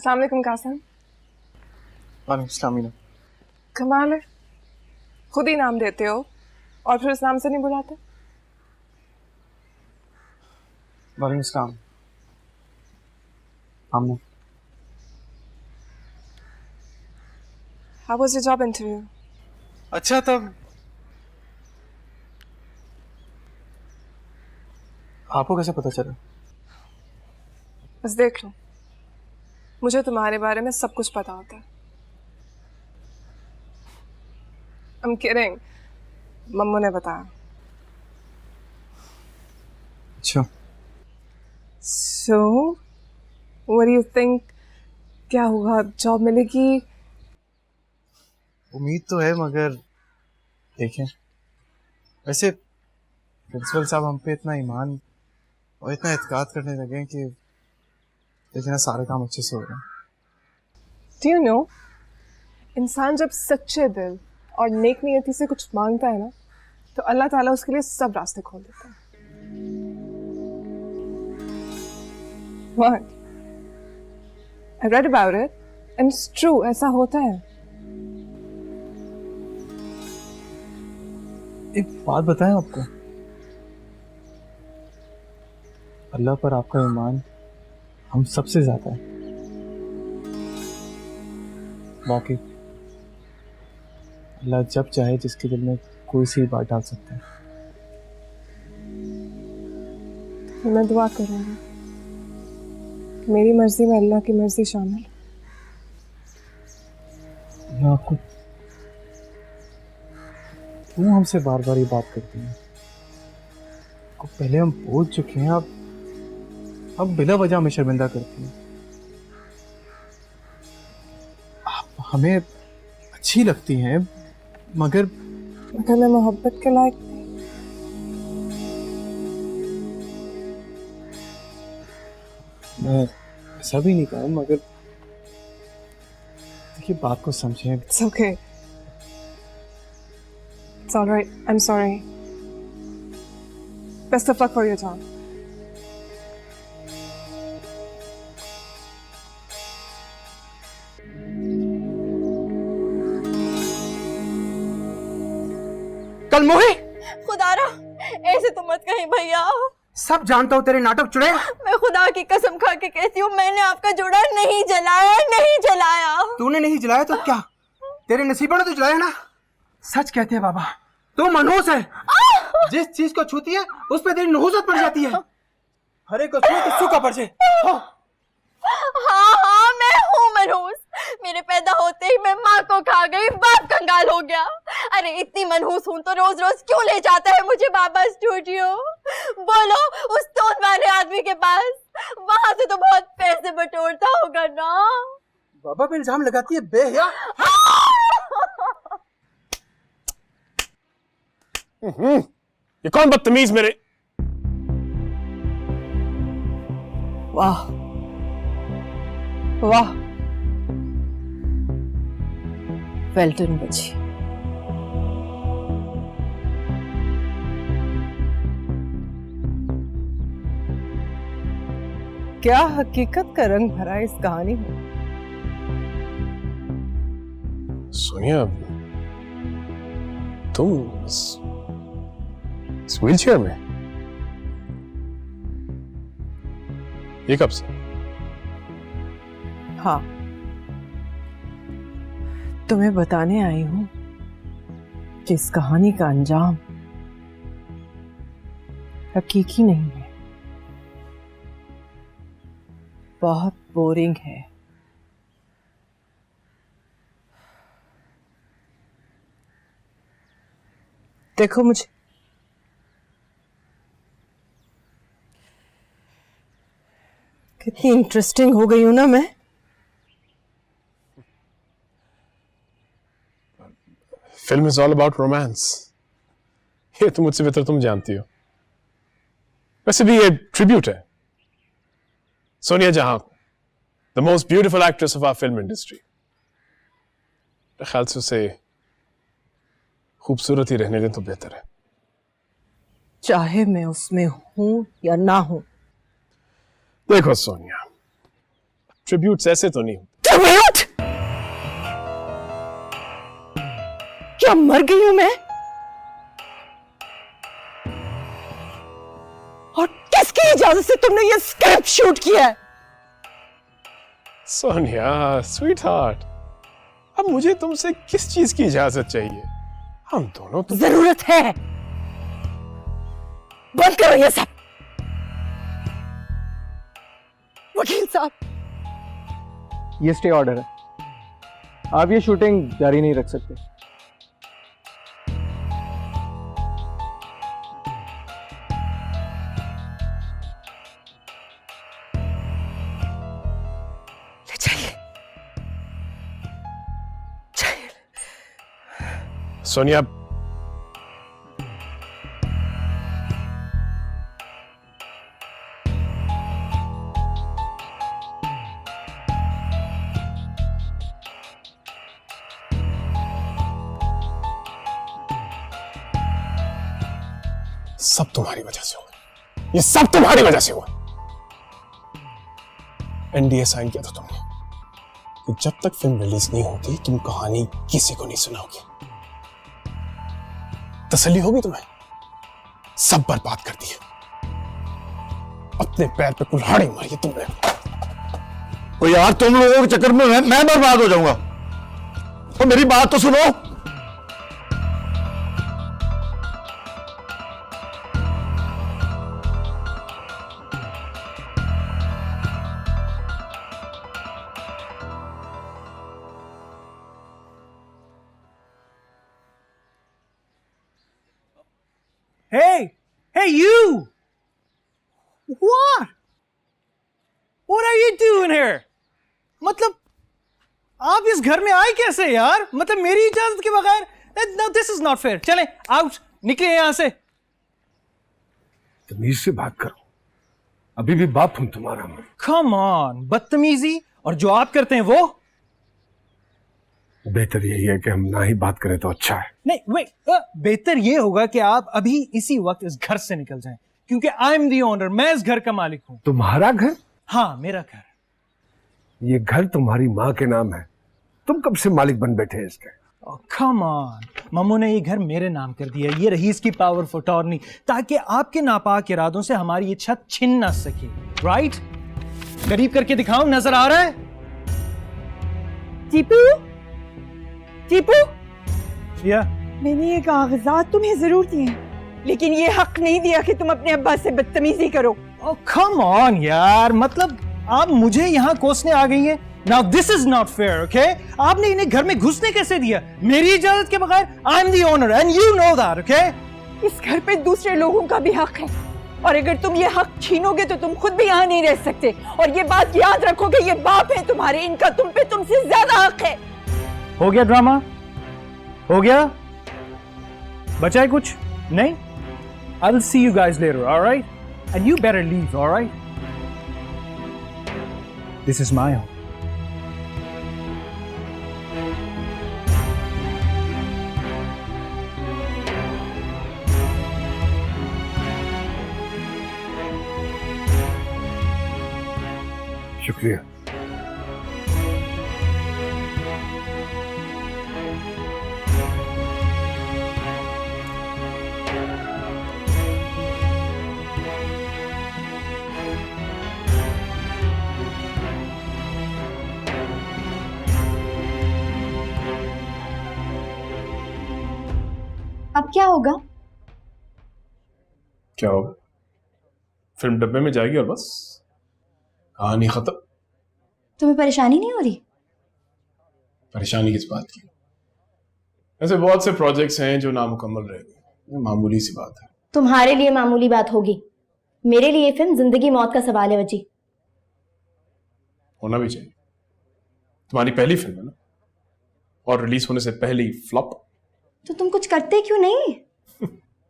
अस्सलाम वालेकुम कासिम। वालेकुम सलाम मीना। कमाल है, खुद ही नाम देते हो और फिर इस नाम से नहीं बुलाते। वालेकुम सलाम। आमना। How was your job interview? अच्छा, तब आपको कैसे पता चला? बस देख लो, मुझे तुम्हारे बारे में सब कुछ पता होता है। I'm kidding, मम्मू ने बताया। अच्छा। So, what do you think? क्या होगा, जॉब मिलेगी? उम्मीद तो है, मगर देखें। वैसे प्रिंसिपल साहब हम पे इतना ईमान और इतना एतकाद करने लगे हैं कि देखना सारे काम अच्छे से हो रहे हैं। Do you know, इंसान जब सच्चे दिल और नेक नियति से कुछ मांगता है ना, तो अल्लाह ताला उसके लिए सब रास्ते खोल देता है। What? I read about it and it's true, ऐसा होता है। एक बात बताएं आपको, अल्लाह पर आपका ईमान हम सबसे ज्यादा है। बाकी अल्लाह जब चाहे जिसके दिल में कोई सी बात डाल सकता है। तो मैं दुआ करूंगी, मेरी मर्जी में अल्लाह की मर्जी शामिल। मैं आपको क्यों हमसे बार बार ये बात करती हैं? आपको पहले हम बोल चुके हैं, अब बिला वजह हमें शर्मिंदा करती हैं। आप हमें अच्छी लगती हैं, मगर मैं मोहब्बत के लायक नहीं। मैं ऐसा भी नहीं कहा, मगर देखिए बात को समझें। It's okay. It's all right. I'm sorry. Best of luck for your job. कल मोही, खुदारा ऐसे तो मत कहीं भैया। सब जानता हूँ तेरे नाटक चुड़े। मैं खुदा की कसम खा के कहती हूँ, मैंने आपका जोड़ा नहीं जलाया, नहीं जलाया। तूने नहीं जलाया तो क्या, तेरे नसीबों ने तो जलाया ना। सच कहते हैं बाबा, तू मनहूस है। जिस चीज को छूती है उस पर तेरी नहूसत पड़ जाती है। हरे को छू तो सूखा पड़ जाए। हाँ हाँ, मैं हूँ मनहूस। मेरे पैदा होते ही मैं माँ को खा गई, बाप कंगाल हो गया। अरे इतनी मनहूस हूँ तो रोज रोज क्यों ले जाता है मुझे बाबा स्टूडियो? बोलो उस टोन वाले आदमी के पास, वहां से तो बहुत पैसे बटोरता होगा ना। बाबा पे इल्जाम लगाती है बेहया। ये कौन बदतमीज मेरे। वाह वाह, वेल डन बच्ची। क्या हकीकत का रंग भरा है इस कहानी में। सोनिया, तुम इस व्हीलचेयर में ये कब से? हाँ, तुम्हें बताने आई हूं कि इस कहानी का अंजाम हकीकी नहीं है, बहुत बोरिंग है। देखो मुझे कितनी इंटरेस्टिंग हो गई हूं ना मैं। Film is all about romance, ये तो मुझसे बेहतर तुम जानती हो। वैसे भी ये ट्रिब्यूट है सोनिया जहां, the most beautiful actress of our film industry. ख्याल से उसे खूबसूरत ही रहने दें तो बेहतर है। चाहे मैं उसमें हूं या ना हूं। देखो सोनिया, ट्रिब्यूट्स ऐसे तो नहीं होते। ट्रिब्यूट? क्या मर गई हूं मैं? और किसकी इजाजत से तुमने ये स्क्रिप्ट शूट किया है? सोनिया स्वीट हार्ट, अब मुझे तुमसे किस चीज की इजाजत चाहिए? हम दोनों तो जरूरत है। बंद करो ये सब। वकील साहब, ये स्टे ऑर्डर है, आप ये शूटिंग जारी नहीं रख सकते। ले जाइए, जाइए। सोनिया, सब तुम्हारी वजह से हुआ, ये सब तुम्हारी वजह से हुआ। एनडीए साइन किया था तुमने कि जब तक फिल्म रिलीज नहीं होती तुम कहानी किसी को नहीं सुनाओगे। तसल्ली होगी तुम्हें? सब बर्बाद कर दिया, अपने पैर पे कुल्हाड़ी मारी तुमने। तो यार तुम लोगों के चक्कर में मैं बर्बाद हो जाऊंगा, तो मेरी बात तो सुनो। Hey, hey you! What? What are you doing here? मतलब आप इस घर में आए कैसे यार? मतलब मेरी इजाजत के बगैर? No, this is not fair. चलें, आउट, निकले यहां से। तमीज से बात करो, अभी भी बाप हूं तुम्हारा मैं। Come on, बदतमीजी, और जो आप करते हैं वो? बेहतर यही है कि हम ना ही बात करें तो अच्छा है। नहीं, वेट, बेहतर ये होगा कि आप अभी इसी वक्त इस घर से निकल जाएं, क्योंकि आई एम दी ओनर, मैं इस घर का मालिक हूं। तुम्हारा घर? हाँ, मेरा घर। ये घर तुम्हारी माँ के नाम है, तुम कब से मालिक बन बैठे हैं इसके? कम ऑन, मम्मू ने ये घर मेरे नाम कर दिया, ये रही इसकी पावर ऑफ अटॉर्नी, ताकि आपके नापाक इरादों से हमारी ये छत छिन ना सके। राइट? करीब करके दिखाऊं, नजर आ रहा है? टीपू, टीपू, या मैंने ये कागजात तुम्हें जरूर दिए, लेकिन ये हक नहीं दिया कि तुम अपने अब्बा से बदतमीजी करो। कम ऑन यार, मतलब आप मुझे यहाँ कोसने आ गई हैं। Now this is not fair, okay? आपने इन्हें घर में घुसने कैसे दिया मेरी इजाजत के बगैर? I am the owner and you know that, okay? इस घर पे दूसरे लोगों का भी हक है, और अगर तुम ये हक छीनोगे तो तुम खुद भी यहाँ नहीं रह सकते। और ये बात याद रखोगे, ये बाप है तुम्हारे, इनका तुम पे तुमसे ज्यादा हक है। हो गया ड्रामा? हो गया? बचा है कुछ? नहीं? I will see you guys later, alright? And you better leave, alright? This is my home. शुक्रिया। अब क्या होगा? क्या होगा? फिल्म डब्बे में जाएगी और बस कहानी खत्म। तुम्हें परेशानी नहीं हो रही? परेशानी किस बात की? ऐसे बहुत से प्रोजेक्ट्स हैं जो नामुकम्मल रह गए, मामूली सी बात है। तुम्हारे लिए मामूली बात होगी, मेरे लिए फिल्म जिंदगी मौत का सवाल है वजी। होना भी चाहिए, तुम्हारी पहली फिल्म है ना, और रिलीज होने से पहले ही फ्लॉप। तो तुम कुछ करते क्यों नहीं?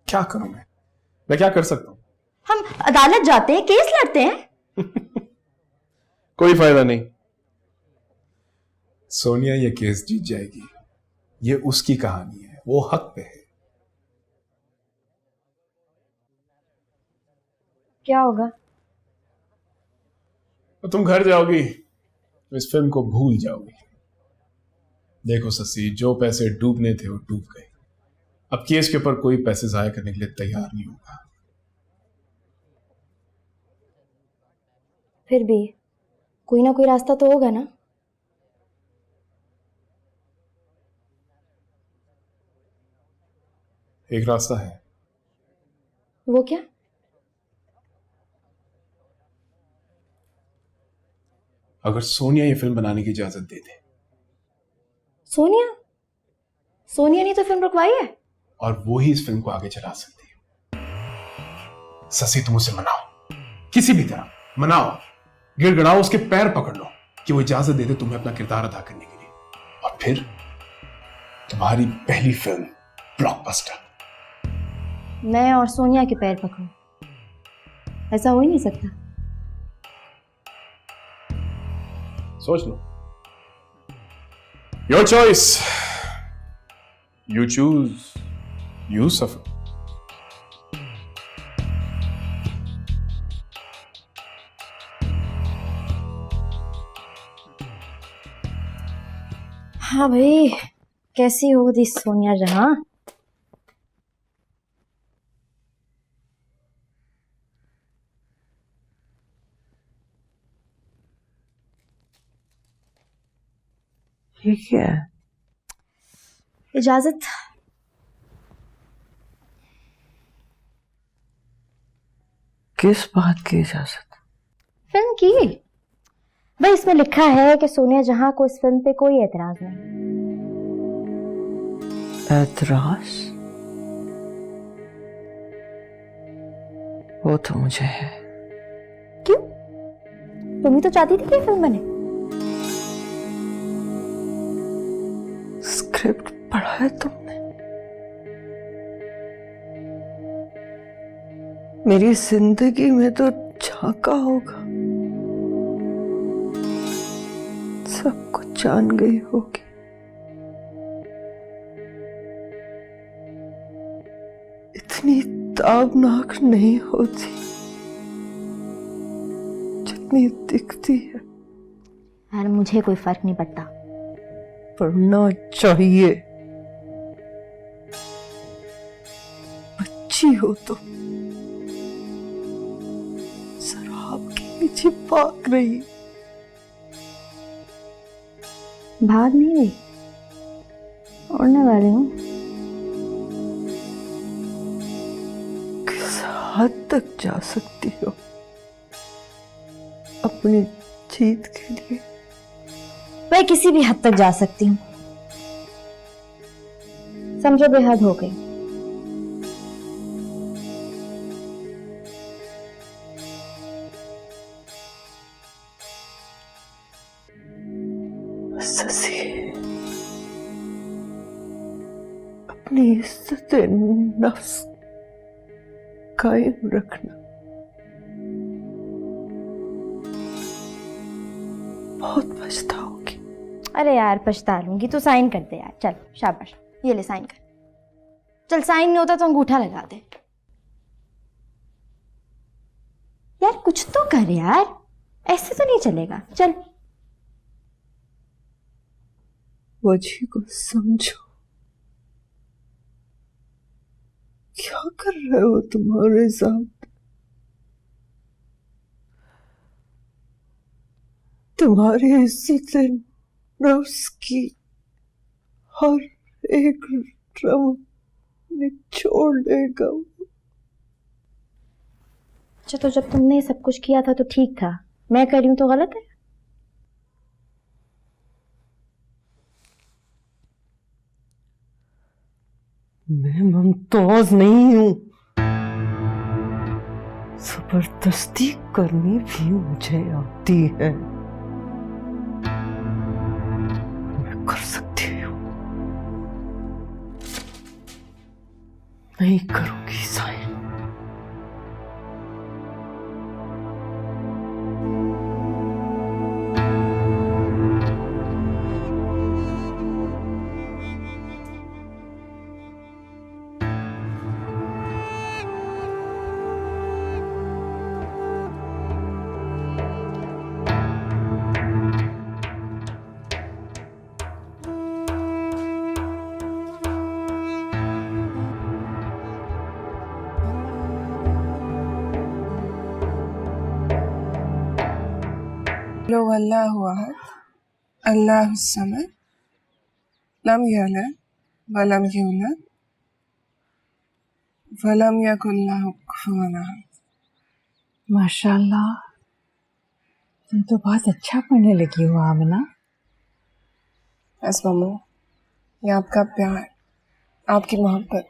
क्या करूं मैं क्या कर सकता हूं? हम अदालत जाते हैं, केस लड़ते हैं। कोई फायदा नहीं। सोनिया ये केस जीत जाएगी, ये उसकी कहानी है, वो हक पे है। क्या होगा? तो तुम घर जाओगी तो इस फिल्म को भूल जाओगी। देखो ससी, जो पैसे डूबने थे वो डूब गए। अब केस के ऊपर कोई पैसे जाया करने के लिए तैयार नहीं होगा। फिर भी कोई ना कोई रास्ता तो होगा ना। एक रास्ता है। वो क्या? अगर सोनिया ये फिल्म बनाने की इजाजत दे दे। सोनिया? सोनिया ने तो फिल्म रुकवाई है। और वो ही इस फिल्म को आगे चला सकती है। ससी, तुम उसे मनाओ, किसी भी तरह मनाओ, गिड़गिड़ाओ, उसके पैर पकड़ लो कि वो इजाजत दे दे तुम्हें अपना किरदार अदा करने के लिए। और फिर तुम्हारी पहली फिल्म ब्लॉकबस्टर। मैं और सोनिया के पैर पकड़ूं? ऐसा हो ही नहीं सकता। सोच लो। Your choice, you choose, you suffer. हाँ भाई, कैसी हो दी सोनिया जहां? ये क्या है? इजाजत। किस बात की इजाजत? फिल्म की। भाई इसमें लिखा है कि सोनिया जहां को इस फिल्म पे कोई एतराज नहीं। एतराज? वो तो मुझे है। क्यों? तुम ही तो चाहती थी कि ये फिल्म बने। स्क्रिप्ट पढ़ा है तुमने? मेरी जिंदगी में तो झांका होगा, सब कुछ जान गई होगी। इतनी ताबनाक नहीं होती जितनी दिखती है। यार मुझे कोई फर्क नहीं पड़ता। पढ़ना चाहिए। बच्ची हो तो शराब के पीछे भाग रही। भाग नहीं रही, उड़ने वाली हूँ। किस हद तक जा सकती हो अपनी जीत के लिए? मैं किसी भी हद तक जा सकती हूँ। समझो बेहद हो गई। ससी, अपनी इज्जत नफ्स कायम रखना। बहुत पछताओगी। अरे यार पछता लूंगी। तू साइन कर दे यार। चल शाबाश, ये ले साइन कर। चल साइन नहीं होता तो अंगूठा लगा दे। यार कुछ तो कर यार, ऐसे तो नहीं चलेगा। चल। वजह को समझो। क्या कर रहे हो तुम्हारे साथ? तुम्हारी इज्जत नफ्स की हर एक ड्रम निचोड़ देगा। अच्छा तो जब तुमने सब कुछ किया था तो ठीक था, मैं कर रही हूं तो गलत है? मैं मुमताज नहीं हूं। जबरदस्ती करनी भी मुझे आती है। मैं कर सकती हूं। नहीं करूंगी साइन। लो अल्लाहु अहद अल्लाहु समद लम यलिद वलम यूलद वलम यकुल लहु कुफुवन अहद। माशाल्लाह, तुम तो बहुत अच्छा पढ़ने लगी हो आमना। बस मम्मू, ये आपका प्यार, आपकी मोहब्बत।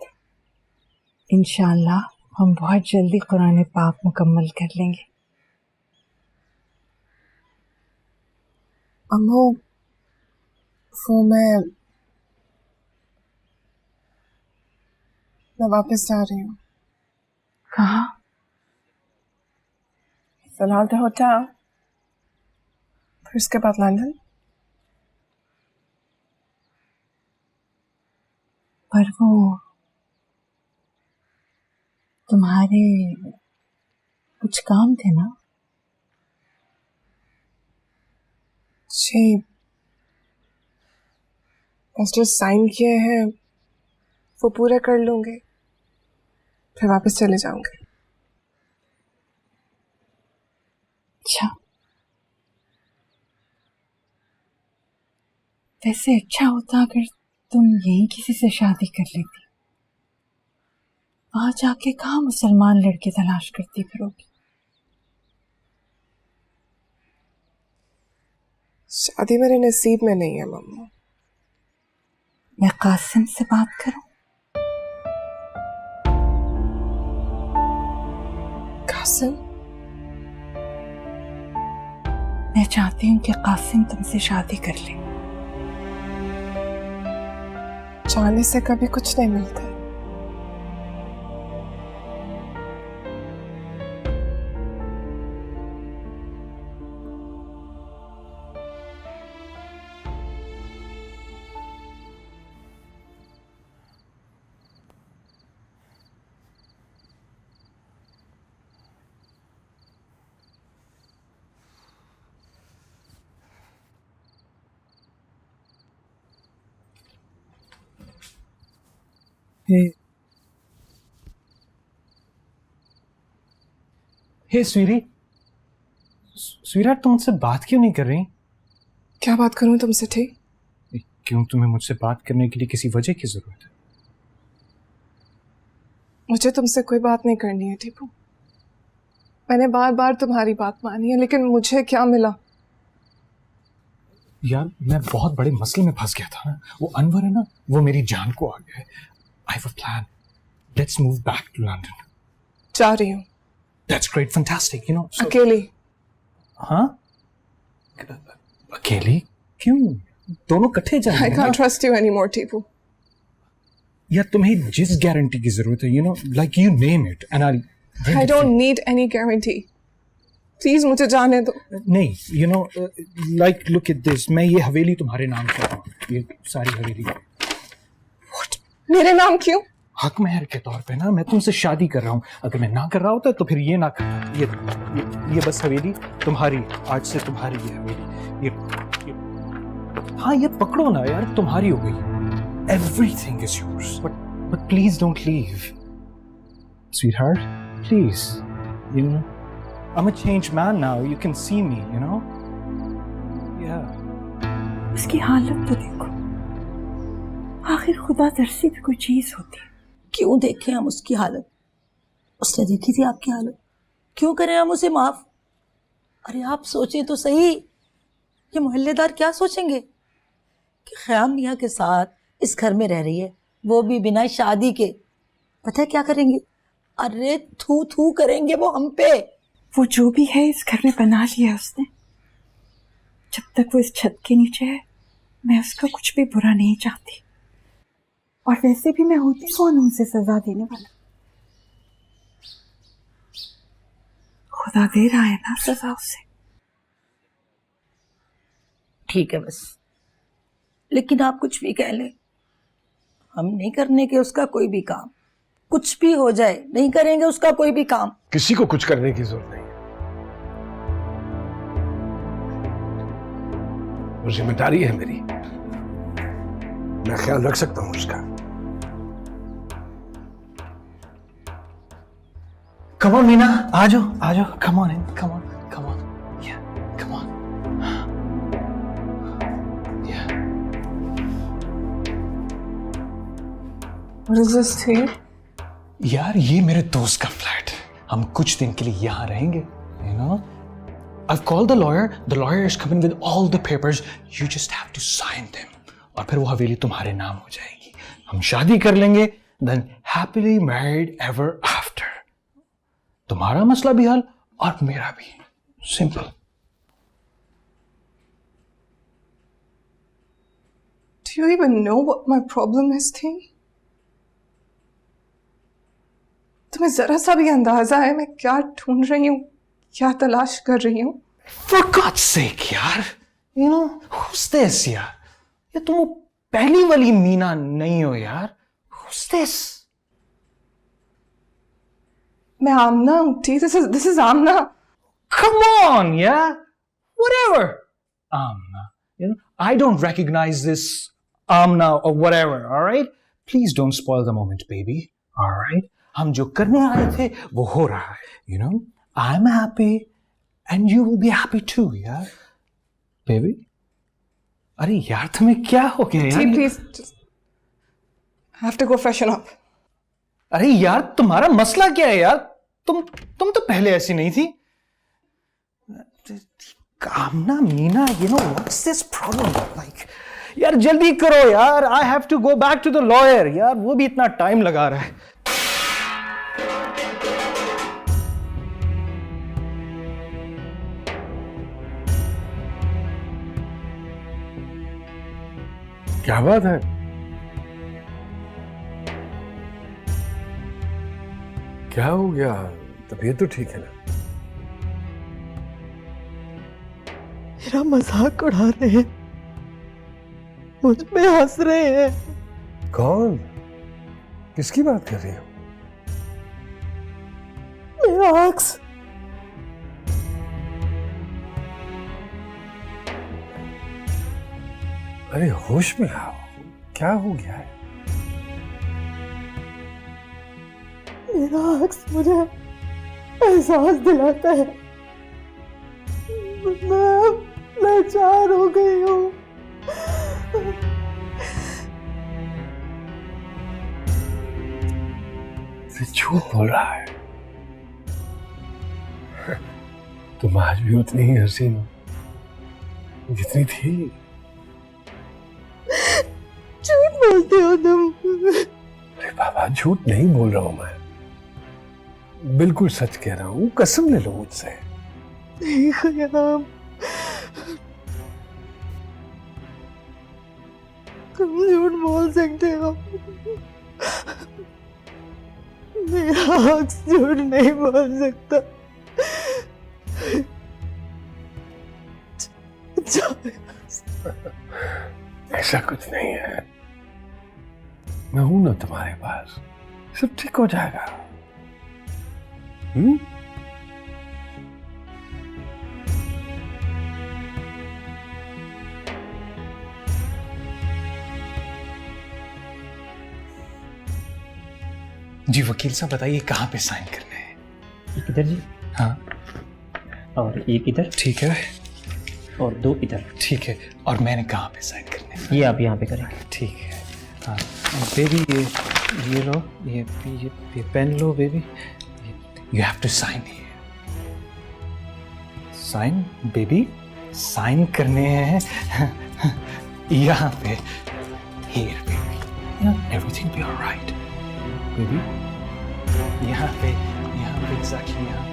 इंशाल्लाह हम बहुत जल्दी कुरान पाक मुकम्मल कर लेंगे। अम्मू, वो मैं वापस जा रही हूँ। कहाँ? फिलहाल तो होटल, फिर उसके बाद लंदन। पर वो तुम्हारे कुछ काम थे ना? जी, बस जो साइन किए हैं वो पूरे कर लूंगी, फिर वापस चले जाऊंगी। अच्छा, वैसे अच्छा होता अगर तुम यहीं किसी से शादी कर लेती। वहां जाके कहाँ मुसलमान लड़के तलाश करती फिरोगी। शादी मेरे नसीब में नहीं है मम्मा। मैं कासिम से बात करूं? कासिम? मैं चाहती हूँ कि कासिम तुमसे शादी कर ले। चाहने से कभी कुछ नहीं मिलता। हे स्वीराट, तुम मुझसे बात क्यों नहीं कर रही? क्या बात करूं तुमसे? ठीक, क्यों तुम्हें मुझसे बात करने के लिए किसी वजह की जरूरत है? मुझे तुमसे कोई बात नहीं करनी है टीपू। मैंने बार बार तुम्हारी बात मानी है, लेकिन मुझे क्या मिला? यार, मैं बहुत बड़े मसले में फंस गया था ना। वो अनवर है ना, वो मेरी जान को आ गया है। I have a plan. Let's move back to London. जा रही हूँ। That's great, fantastic. You know. So, अकेली। हाँ? अकेली? क्यों? दोनों इकट्ठे जाएंगे। I can't trust you anymore, Tipu. यार, तुम्हें जिस गारंटी की जरूरत है, you know, like you name it, and I'll. I don't need any guarantee. Please मुझे जाने दो। नहीं, you know, like look at this. मैं ये हवेली तुम्हारे नाम कर रहा हूँ। ये सारी हवेली। What? मेरे नाम क्यों? हक महर के तौर पे ना, मैं तुमसे शादी कर रहा हूँ। अगर मैं ना कर रहा होता तो फिर ये ना करता। ये बस हवेली तुम्हारी, आज से तुम्हारी ये हवेली। ये हाँ, ये पकड़ो ना यार, तुम्हारी हो गई। Everything is yours. But please don't leave, sweetheart. Please, you know, I'm a changed man now. You can see me, you know. Yeah. उसकी हालत तो देखो। आखिर खुदा तरसी भी कोई चीज होती है। क्यों देखें हम उसकी हालत? उसने देखी थी आपकी हालत, क्यों करें हम उसे माफ? अरे आप सोचें तो सही, ये मोहल्लेदार क्या सोचेंगे कि ख़याम मियाँ के साथ इस घर में रह रही है, वो भी बिना शादी के। पता है क्या करेंगे? अरे थू थू करेंगे वो हम पे। वो जो भी है इस घर में बना लिया उसने। जब तक वो इस छत के नीचे है, मैं उसका कुछ भी बुरा नहीं चाहती। और वैसे भी मैं होती कौन हूं उसे सजा देने वाला? खुदा दे रहा है ना सजा उसे। ठीक है बस, लेकिन आप कुछ भी कह लें, हम नहीं करने के उसका कोई भी काम। कुछ भी हो जाए, नहीं करेंगे उसका कोई भी काम। किसी को कुछ करने की जरूरत नहीं है। वो जिम्मेदारी है मेरी, मैं ख्याल रख सकता हूं उसका। Come on, मीना, आ जाओ, आ जाओ। Come on in, come on, come on. Yeah, come on. What is this thing? यार ये मेरे दोस्त का फ्लैट है, हम कुछ दिन के लिए यहाँ रहेंगे, you know? I've called the lawyer. The lawyer is coming with all the papers. You just have to sign them. और फिर वो हवेली तुम्हारे नाम हो जाएगी. हम शादी कर लेंगे. Then happily married ever after. तुम्हारा मसला भी हल और मेरा भी. Simple. Do you even know what my problem is, thing? तुम्हें जरा सा भी अंदाजा है मैं क्या ढूंढ रही हूँ, क्या तलाश कर रही हूँ? For God's sake, यार, you know, who's this, यार? ये तुम वो पहली वाली मीना नहीं हो, यार. Who's this? मैं आमना हूँ. This is Amna. Come on, yeah. Whatever. Amna. You know, I don't recognize this Amna or whatever, all right? Please don't spoil the moment, baby. All right? हम जो करने आए थे वो हो रहा है. You know, I'm happy and you will be happy too, yeah? Baby? अरे यार तुम्हें क्या हो गया यार? Please, just I have to go freshen up. अरे यार तुम्हारा मसला क्या है यार? तुम तो पहले ऐसी नहीं थी. कामना Meena, you know, what's this problem? Like, यार जल्दी करो यार. I have to go back to the lawyer. यार वो भी इतना टाइम लगा रहा है. क्या बात है? क्या हो गया? तबीयत तो ठीक है ना? मेरा मजाक उड़ा रहे हैं, मुझ पे हंस रहे हैं. कौन? किसकी बात कर रही हो? मेरा अक्स. अरे होश में आओ, क्या हो गया है? मेरा अक्स मुझे एहसास दिलाता है मैं लाचार हो गई हूँ. झूठ बोल रहा है. तुम आज भी उतनी ही हसीन हो जितनी थी. झूठ बोलते हो तुम. अरे बाबा झूठ नहीं बोल रहा हूं मैं, बिल्कुल सच कह रहा हूं. कसम ले लो मुझसे. ख़याम, तुम झूठ बोल सकते हो, मेरा अक्स झूठ नहीं बोल सकता. ऐसा कुछ नहीं है, मैं हूं ना तुम्हारे पास. सब ठीक हो जाएगा. जी वकील साहब बताइए कहाँ पे साइन करने हैं? एक इधर जी. हाँ. और एक इधर. ठीक है. और दो इधर. ठीक है. और मैंने कहाँ पे साइन करने हैं? ये आप यहाँ पे करेंगे. ठीक है. हाँ बेबी ये लो, ये पेन लो baby. You have to sign here. Sign baby, sign करने हैं यहाँ पे. Here baby, everything be alright baby. यहाँ पे एग्जैक्टली यहाँ पे.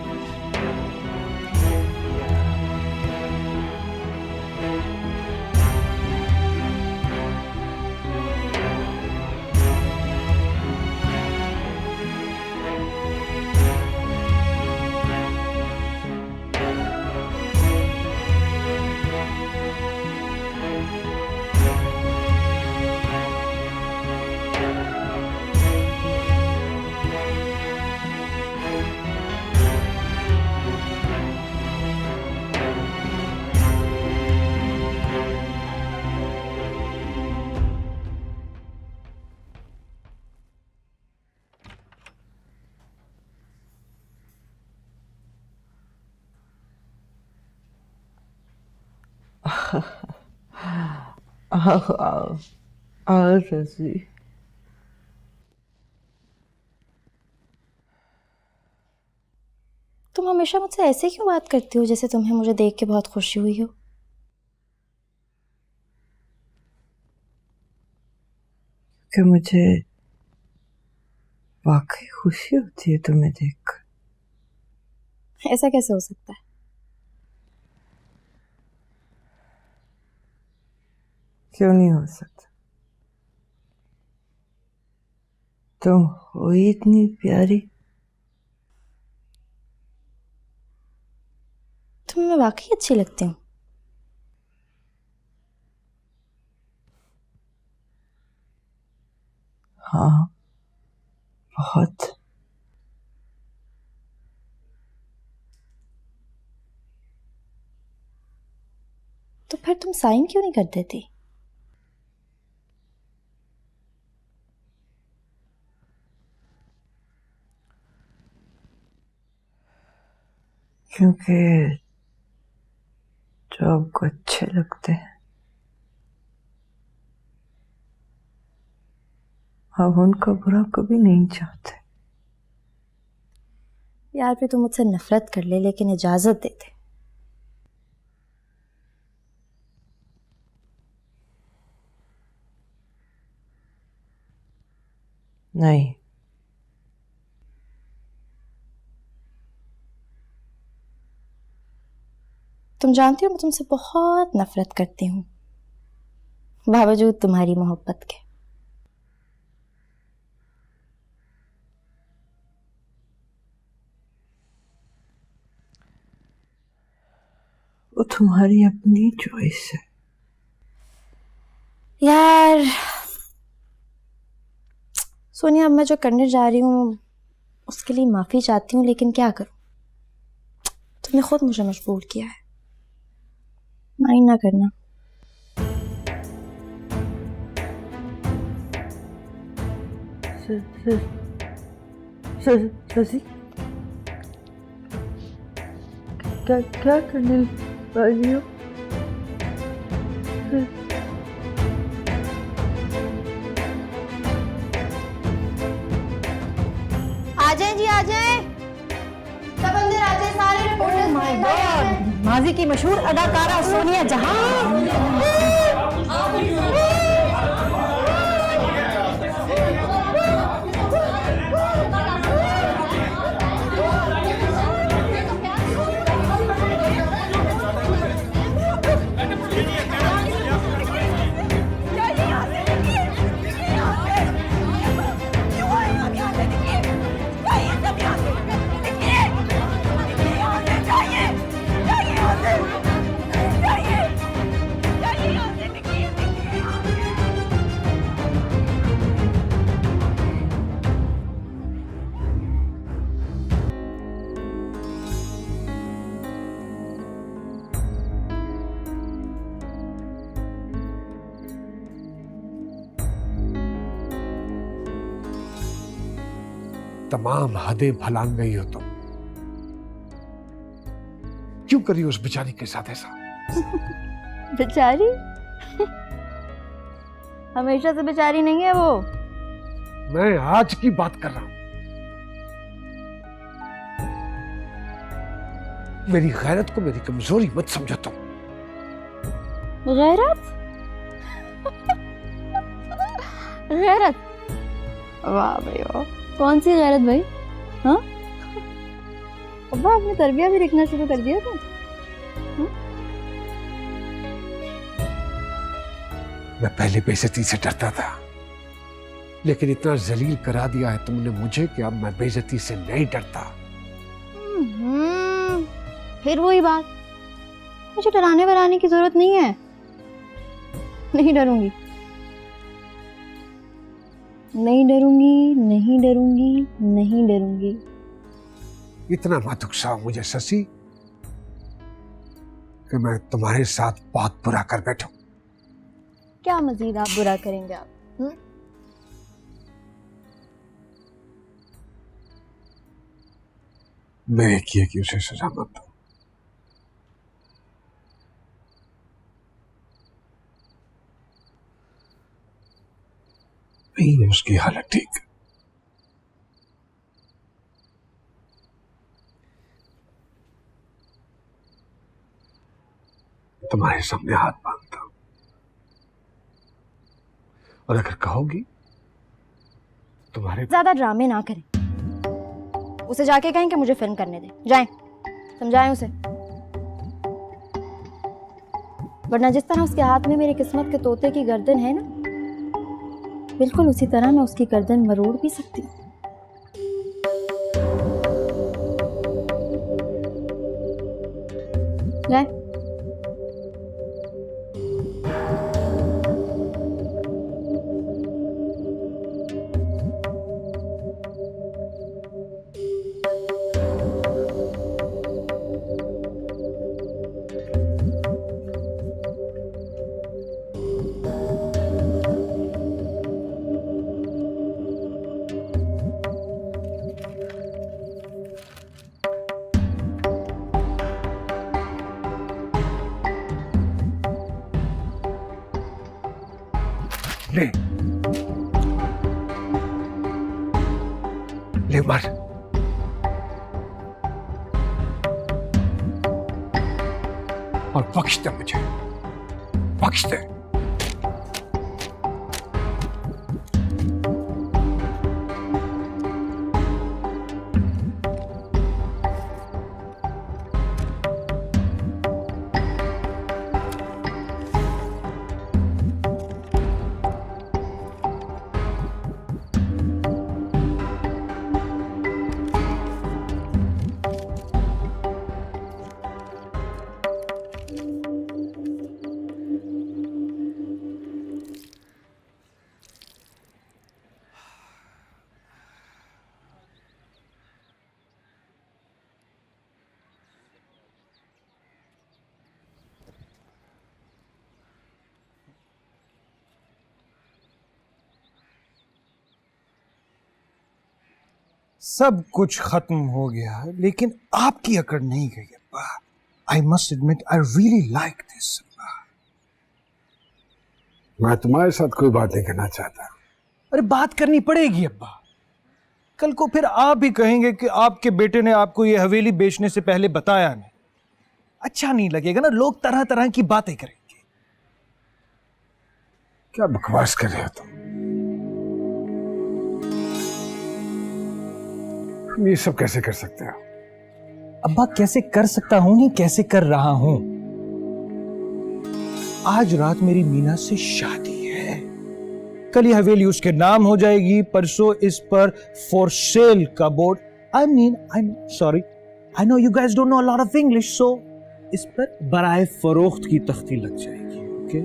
आओ आओ आओ शशि. हमेशा मुझसे ऐसे क्यों बात करती हो जैसे तुम्हें मुझे देख के बहुत खुशी हुई हो? कि मुझे वाकई खुशी होती है तुम्हें देखकर। ऐसा कैसे हो सकता है? क्यों नहीं हो सकता? तुम हो ही इतनी प्यारी। तुम्हें मैं वाकई अच्छी लगती हूँ। हाँ, बहुत। तो फिर तुम साइन क्यों नहीं कर देती? क्योंकि जो आपको अच्छे लगते हैं आप उनका बुरा कभी नहीं चाहते। यार फिर तुम मुझसे नफरत कर ले लेकिन इजाजत दे दे। नहीं, तुम जानती हो मैं तुमसे बहुत नफरत करती हूँ बावजूद तुम्हारी मोहब्बत के। वो तुम्हारी अपनी चॉइस है। यार सोनिया, अब मैं जो करने जा रही हूँ उसके लिए माफी चाहती हूँ, लेकिन क्या करूँ, तुमने खुद मुझे मजबूर किया है। माइंड ना करना। ससी, क्या करने वाली हो? आ जाए जी, आ जाए, सब अंदर आ जाए, सारे रिपोर्टर्स। माय गॉड, माजी की मशहूर अदाकारा सोनिया जहां। तमाम हदें भलांग गई हो तुम। क्यों करी उस बेचारी के साथ ऐसा? बेचारी? हमेशा से बेचारी नहीं है वो। मैं आज की बात कर रहा हूं। मेरी गैरत को मेरी कमजोरी मत समझो तुम। गैरत? गैरत? वाह भाई वाह, कौन सी गैरत भाई? हाँ, अब्बा आपने तरबिया भी लिखना शुरू कर दिया था। मैं पहले बेइज्जती से डरता था, लेकिन इतना जलील करा दिया है तुमने मुझे कि अब मैं बेइज्जती से नहीं डरता। फिर वही बात, मुझे डराने वराने की जरूरत नहीं है। नहीं डरूंगी, नहीं डरूंगी, नहीं डरूंगी, नहीं डरूंगी। इतना मत उकसाओ मुझे शशि कि मैं तुम्हारे साथ बहुत बुरा कर बैठूं। क्या मजीद आप बुरा करेंगे आप? मेरे किए कि उसे सजा मत दो। नहीं है उसकी हालत ठीक। तुम्हारे सामने हाथ बांधता हूं, और अगर कहोगी तुम्हारे ज्यादा ड्रामे ना करें, उसे जाके कहें कि मुझे फिल्म करने दे, जाएं, समझाएं उसे। वरना जिस तरह उसके हाथ में मेरी किस्मत के तोते की गर्दन है ना, बिल्कुल उसी तरह मैं उसकी गर्दन मरोड़ भी सकती हूँ। जाएं। ले ले मार। और बख्श दे मुझे, बख्श दे। सब कुछ खत्म हो गया, लेकिन आपकी अकड़ नहीं गई अब्बा। I must admit I really like this अब्बा। मैं तुम्हारे साथ कोई बात नहीं करना चाहता। अरे बात करनी पड़ेगी अब्बा। कल को फिर आप ही कहेंगे कि आपके बेटे ने आपको ये हवेली बेचने से पहले बताया नहीं। अच्छा नहीं लगेगा ना, लोग तरह तरह की बातें करेंगे। क्या बकवास कर रहे हो तुम? हम ये सब कैसे कर सकते हो? अब्बा कैसे कर सकता हूं, नहीं कैसे कर रहा हूं। आज रात मेरी मीना से शादी है, कल ये हवेली उसके नाम हो जाएगी, परसों इस पर फॉर सेल का board, I know you guys don't know a lot of English, so इस पर बराए फरोख्त की तख्ती लग जाएगी। ओके,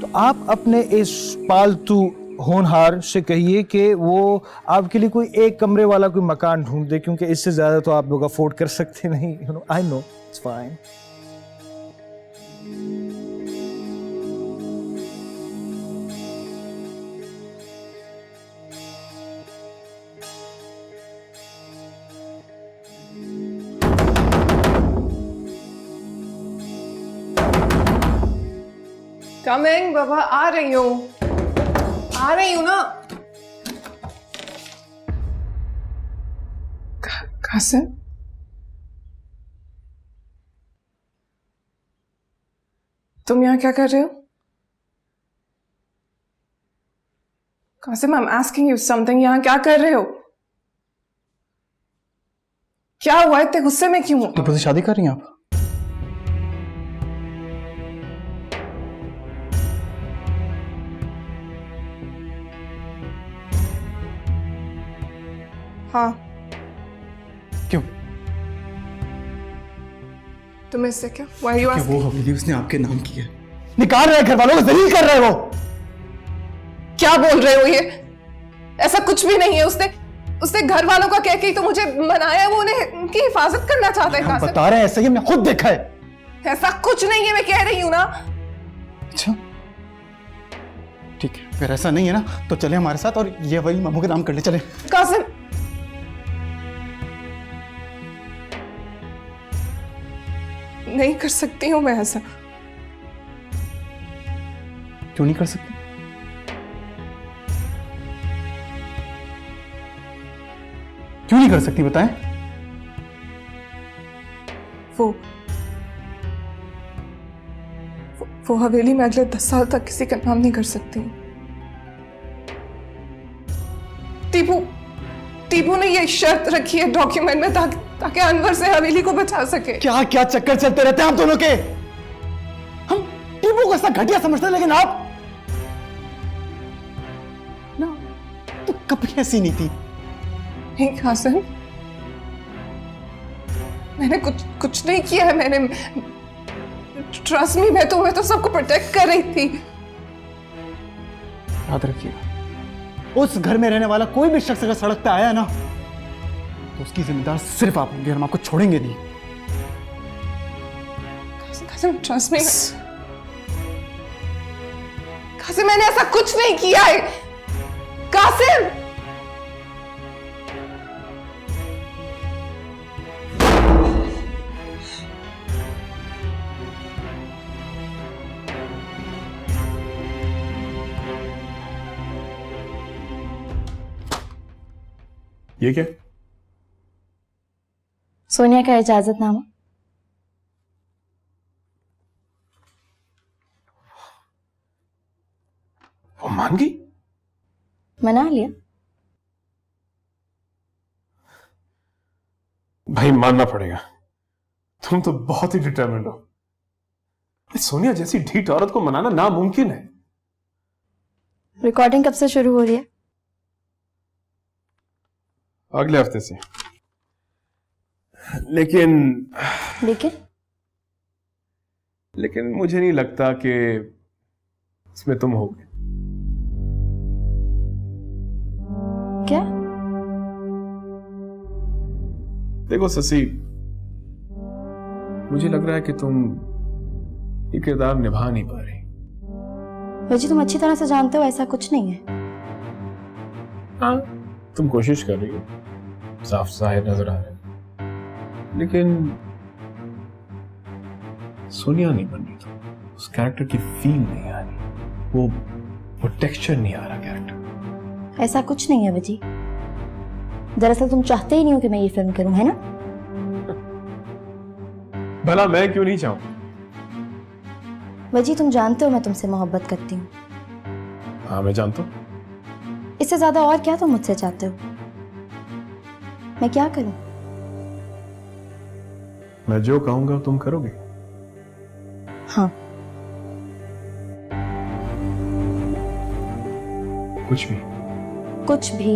तो आप अपने इस पालतू होनहार से कहिए कि वो आपके लिए कोई एक कमरे वाला कोई मकान ढूंढ दे, क्योंकि इससे ज्यादा तो आप लोग अफोर्ड कर सकते नहीं। I know, it's fine. Coming बाबा, आ रही हूँ ना। कासिम, तुम यहाँ क्या कर रहे हो? Qasim, I am asking you something, यहाँ क्या कर रहे हो? क्या हुआ, इतने गुस्से में क्यों हो? तो शादी कर रही हैं आप? हाँ। क्यों? तुम्हें इससे क्या? Why are you asking? वो हवेली उसने आपके नाम की है। निकाल रहे हैं, घर वालों को जलील कर रहे हैं वो। क्या बोल रहे हो ये? ऐसा कुछ भी नहीं है। उसने घर वालों का कह के तो मुझे मनाया है, वो उन्हें उनकी हिफाजत करना चाहता है। हम बता रहे हैं, ऐसा ही हमने खुद देखा है। ऐसा कुछ नहीं है, मैं कह रही हूँ ना। अच्छा ठीक है, अगर ऐसा नहीं है ना तो चले हमारे साथ और ये हवेली मामू के नाम कर ले। चले। कासिम, नहीं कर सकती हूँ मैं ऐसा। क्यों नहीं कर सकती? क्यों नहीं कर सकती बताएं? वो हवेली मैं अगले 10 साल तक किसी का नाम नहीं कर सकती। टीपू ने ये शर्त रखी है डॉक्यूमेंट में ताकि अनवर से हवेली को बचा सके। क्या क्या चक्कर चलते रहते हैं हम दोनों के। हम टीपू को ऐसा घटिया समझते हैं, लेकिन आप ना तो कभी ऐसी नहीं थी। नहीं कासिम, मैंने कुछ नहीं किया है। मैंने ट्रस्ट मी, मैं तो सबको प्रोटेक्ट कर रही थी। याद रखिएगा, उस घर में रहने वाला कोई भी शख्स अगर सड़क पे आया ना तो उसकी जिम्मेदार सिर्फ आप होंगे, हम आपको छोड़ेंगे नहीं। Qasim trust me. कासिम मैंने ऐसा कुछ नहीं किया है। कासिम ये क्या? सोनिया का इजाजतनामा। वो मान गई? मना लिया। भाई मानना पड़ेगा, तुम तो बहुत ही डिटरमिन्ड हो। सोनिया जैसी ढीठ औरत को मनाना नामुमकिन है। रिकॉर्डिंग कब से शुरू हो रही है? अगले हफ्ते से। लेकिन मुझे नहीं लगता कि इसमें तुम होगे। क्या? देखो ससी, मुझे लग रहा है कि तुम ये किरदार निभा नहीं पा रही। वैसे तुम अच्छी तरह से जानते हो ऐसा कुछ नहीं है। हाँ, तुम कोशिश कर रही हो, साफ जाहिर नजर आ रहा है, लेकिन सोनिया नहीं बन रही। तो उस कैरेक्टर की फील नहीं आ रही, वो टेक्सचर नहीं आ रहा कैरेक्टर। ऐसा कुछ नहीं है वजी। दरअसल तुम चाहते ही नहीं हो कि मैं ये फिल्म करूं, है ना? भला मैं क्यों नहीं चाहूं? वजी तुम जानते हो मैं तुमसे मोहब्बत करती हूँ। हाँ मैं जानता हूं। इससे ज्यादा और क्या तुम मुझसे चाहते हो? मैं क्या करूं? मैं जो कहूंगा तुम करोगे? हाँ। कुछ भी? कुछ भी।